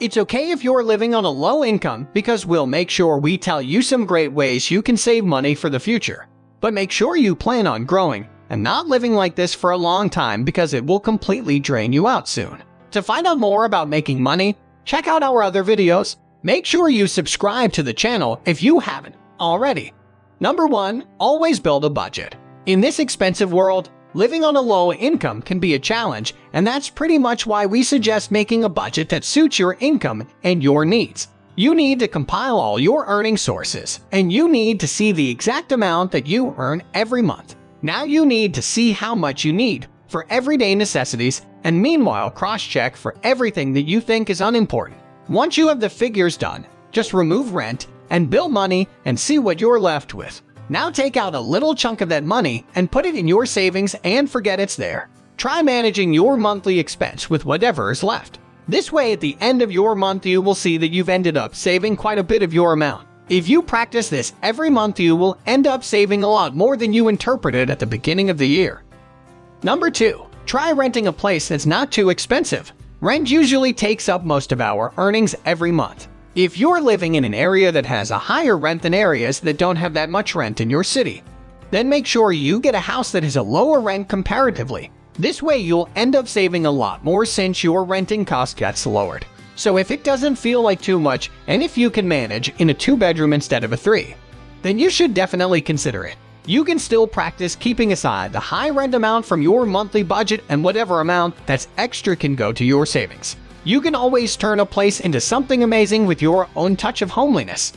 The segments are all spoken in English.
It's okay if you're living on a low income because we'll make sure we tell you some great ways you can save money for the future. But make sure you plan on growing and not living like this for a long time because it will completely drain you out soon. To find out more about making money, check out our other videos. Make sure you subscribe to the channel if you haven't already. Number 1. Always build a budget. In this expensive world, living on a low income can be a challenge, and that's pretty much why we suggest making a budget that suits your income and your needs. You need to compile all your earning sources, and you need to see the exact amount that you earn every month. Now you need to see how much you need for everyday necessities, and meanwhile cross-check for everything that you think is unimportant. Once you have the figures done, just remove rent and bill money and see what you're left with. Now take out a little chunk of that money and put it in your savings and forget it's there. Try managing your monthly expense with whatever is left. This way, at the end of your month, you will see that you've ended up saving quite a bit of your amount. If you practice this every month, you will end up saving a lot more than you interpreted at the beginning of the year. Number 2. Try renting a place that's not too expensive. Rent usually takes up most of our earnings every month. If you're living in an area that has a higher rent than areas that don't have that much rent in your city, then make sure you get a house that has a lower rent comparatively. This way you'll end up saving a lot more since your renting cost gets lowered. So if it doesn't feel like too much, and if you can manage in a 2-bedroom instead of a 3, then you should definitely consider it. You can still practice keeping aside the high rent amount from your monthly budget, and whatever amount that's extra can go to your savings. You can always turn a place into something amazing with your own touch of homeliness.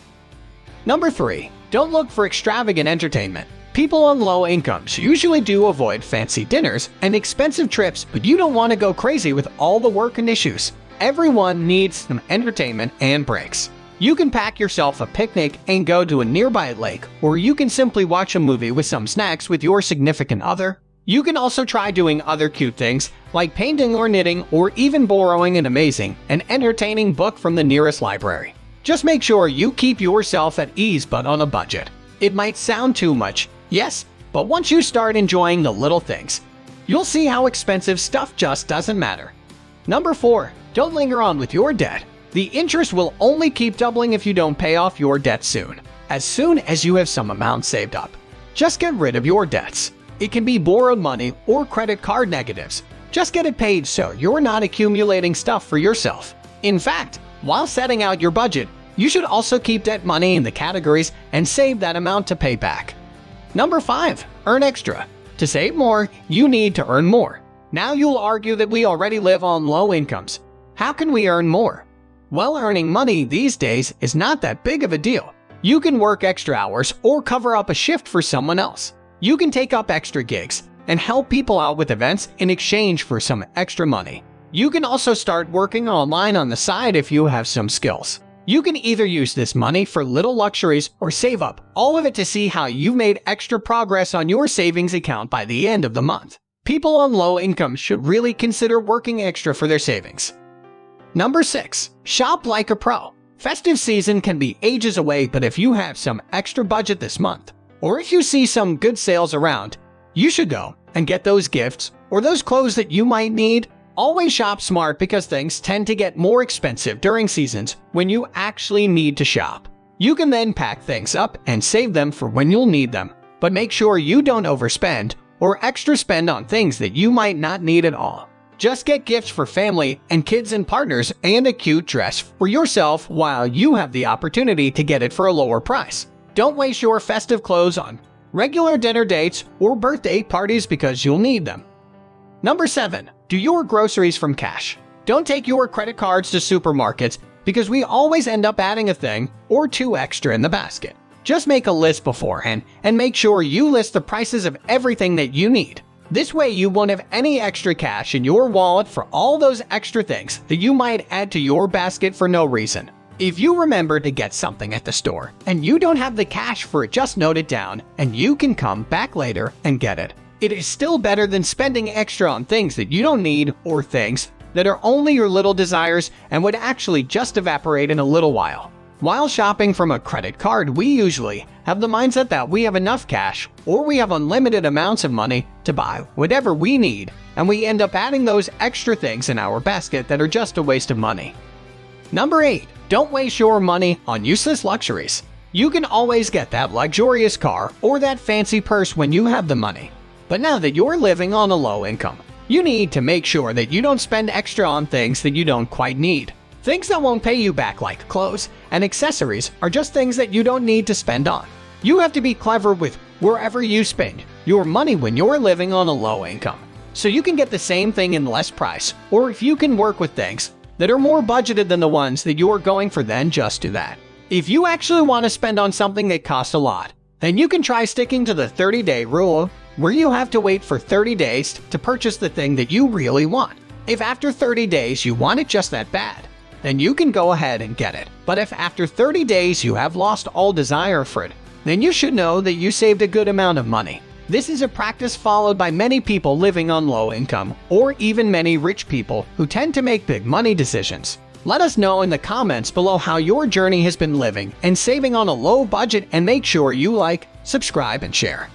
Number 3. Don't look for extravagant entertainment. People on low incomes usually do avoid fancy dinners and expensive trips, but you don't want to go crazy with all the work and issues. Everyone needs some entertainment and breaks. You can pack yourself a picnic and go to a nearby lake, or you can simply watch a movie with some snacks with your significant other. You can also try doing other cute things like painting or knitting, or even borrowing an amazing and entertaining book from the nearest library. Just make sure you keep yourself at ease but on a budget. It might sound too much, yes, but once you start enjoying the little things, you'll see how expensive stuff just doesn't matter. Number 4. Don't linger on with your debt. The interest will only keep doubling if you don't pay off your debt soon. As soon as you have some amount saved up, just get rid of your debts. It can be borrowed money or credit card negatives. Just get it paid so you're not accumulating stuff for yourself. In fact, while setting out your budget, you should also keep that money in the categories and save that amount to pay back. Number 5. Earn extra. To save more, you need to earn more. Now you'll argue that we already live on low incomes. How can we earn more? Well, earning money these days is not that big of a deal. You can work extra hours or cover up a shift for someone else. You can take up extra gigs and help people out with events in exchange for some extra money. You can also start working online on the side if you have some skills. You can either use this money for little luxuries or save up all of it to see how you've made extra progress on your savings account by the end of the month. People on low incomes should really consider working extra for their savings. Number 6. Shop like a pro. Festive season can be ages away, but if you have some extra budget this month, or if you see some good sales around, you should go and get those gifts or those clothes that you might need. Always shop smart because things tend to get more expensive during seasons when you actually need to shop. You can then pack things up and save them for when you'll need them, but make sure you don't overspend or extra spend on things that you might not need at all. Just get gifts for family and kids and partners and a cute dress for yourself while you have the opportunity to get it for a lower price. Don't waste your festive clothes on regular dinner dates or birthday parties because you'll need them. Number 7. Do your groceries from cash. Don't take your credit cards to supermarkets because we always end up adding a thing or two extra in the basket. Just make a list beforehand and make sure you list the prices of everything that you need. This way you won't have any extra cash in your wallet for all those extra things that you might add to your basket for no reason. If you remember to get something at the store and you don't have the cash for it, just note it down and you can come back later and get it. It is still better than spending extra on things that you don't need or things that are only your little desires and would actually just evaporate in a little while. While shopping from a credit card, we usually have the mindset that we have enough cash or we have unlimited amounts of money to buy whatever we need, and we end up adding those extra things in our basket that are just a waste of money. Number 8. Don't waste your money on useless luxuries. You can always get that luxurious car or that fancy purse when you have the money. But now that you're living on a low income, you need to make sure that you don't spend extra on things that you don't quite need. Things that won't pay you back like clothes and accessories are just things that you don't need to spend on. You have to be clever with wherever you spend your money when you're living on a low income, so you can get the same thing in less price, or if you can work with things that are more budgeted than the ones that you're going for, then just do that. If you actually want to spend on something that costs a lot, then you can try sticking to the 30-day rule, where you have to wait for 30 days to purchase the thing that you really want. If after 30 days you want it just that bad, then you can go ahead and get it. But if after 30 days you have lost all desire for it, then you should know that you saved a good amount of money. This is a practice followed by many people living on low income, or even many rich people who tend to make big money decisions. Let us know in the comments below how your journey has been living and saving on a low budget, and make sure you like, subscribe, and share.